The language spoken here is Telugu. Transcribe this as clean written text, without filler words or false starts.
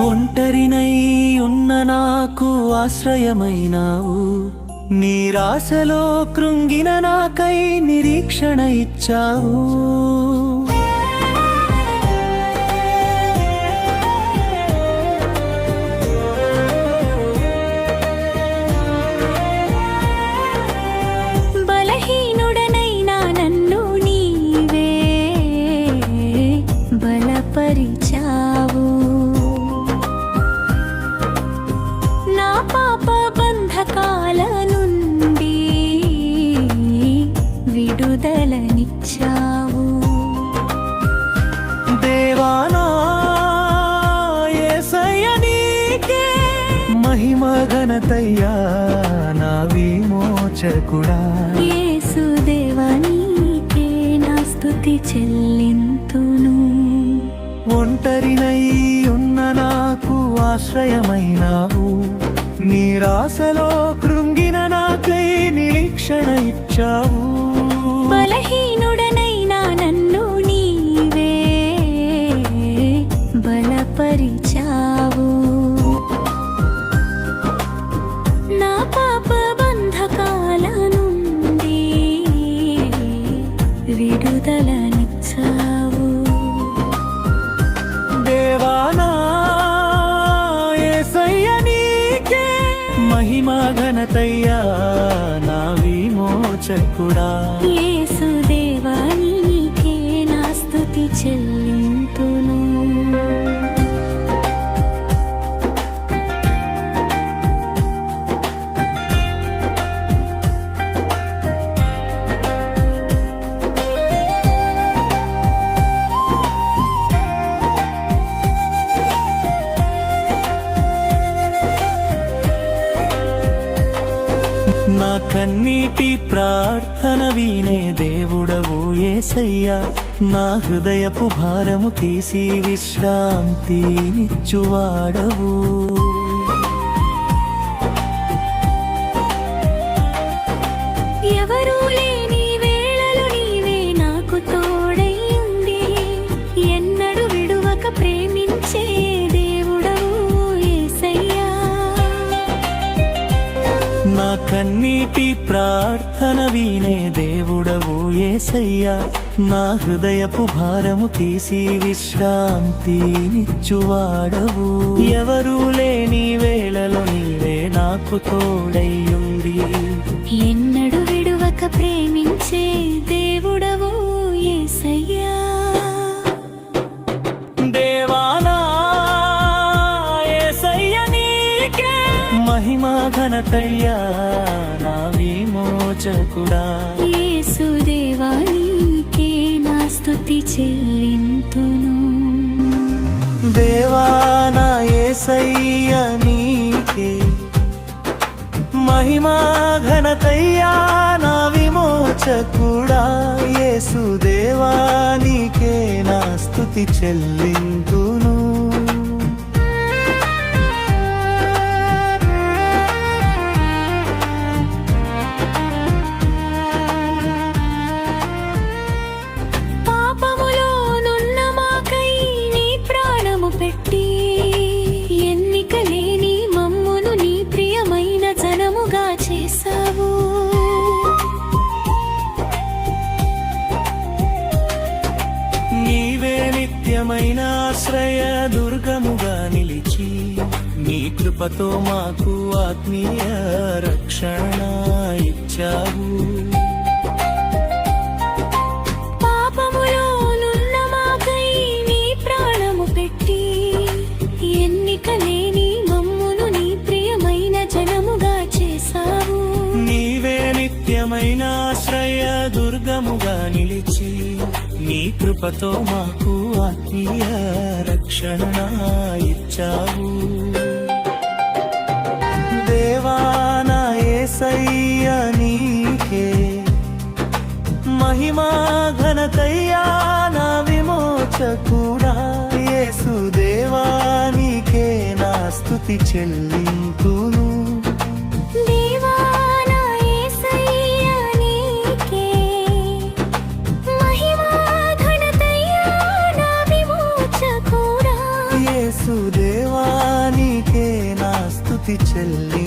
ఒంటరినై ఉన్న నాకు ఆశ్రయమైనావు, నీరాశలో కృంగిన నాకై నిరీక్షణ ఇచ్చావు. బలహీనుడనైనా నన్ను నీవే బలపరిచావు. నా పాప బంధకాల నుండి విడుదలనిచ్చావు. దేవానా యేసయ్య నీకే మహిమ ఘనతయ్యా నా విమోచకుడా. యేసుదేవా నీకే నా స్తుతి చెల్లింతును. ఒంటరినై ఉన్న నాకు ఆశ్రయమైనావు, నీరాశలో కృంగిన నాకై నిరీక్షణ ఇచ్చావు. బలహీనుడనైనా నన్ను నీవే బలపరిచావు. నా పాప బంధకాల నుండి విడుదలనిచ్చావు. దేవానా యేసయ్య నీకే మహిమ ఘనతయ్యా నా విమోచకుడా. యేసుదేవా నీకే నా స్తుతి చెల్లింతును. నా కన్నీటి ప్రార్థన వినే దేవుడవు యేసయ్యా, నా హృదయపు భారము తీసి విశ్రాంతినిచ్చువాడవు. ఎవరూ లేని వేళలో నీవే నాకు తోడై ఉండి ఎన్నడూ విడువక ప్రేమించే దేవుడవు యేసయ్యా. నా కన్నీటి ప్రార్థన వినే దేవుడవు యేసయ్యా, నా హృదయపు భారము తీసి విశ్రాంతినిచ్చువాడవు. ఎవరూ లేని వేళలో నీవే నాకు తోడయ్యుండి ఎన్నడూ విడువక ప్రేమించే దేవుడవు యేసయ్యా. దేవానా యేసయ్య నీకే మహిమ ఘనతయ్యా నా విమోచకుడా. యేసుదేవా నీకే నా స్తుతి చెల్లింతును. దేవానా యేసయ్య నీకే మహిమ ఘనతయ్యా నా విమోచకుడా. యేసుదేవా నీకే నా స్తుతి చెల్లింతును. పాపములో నున్న మాకై నీ ప్రాణము పెట్టి ఎన్నిక లేని మమ్మును నీ ప్రియమైన జనముగా చేశావు. నీవే నిత్యమైన ఆశ్రయ దుర్గముగా నిలిచి నీ కృపతో మాకు ఆత్మీయ రక్షణ ఇచ్చావు. పాపములో నున్న మాకై నీ ప్రాణము పెట్టి ఎన్నిక లేని మమ్మును నీ ప్రియమైన జనముగా చేశావు. నీవే నిత్యమైన ఆశ్రయ దుర్గముగా నిలిచి నీ కృపతో మాకు ఆత్మీయ రక్షణ ఇచ్చావు. దేవానా యేసయ్య నీకే మహిమ ఘనతయ్యా నా విమోచకుడా. యేసుదేవా నీకే నా స్తుతి చెల్లింతును. దేవా నా యేసయ్య నీకే మహిమ ఘనతయ్యా నా విమోచకుడా. యేసుదేవా చెల్లి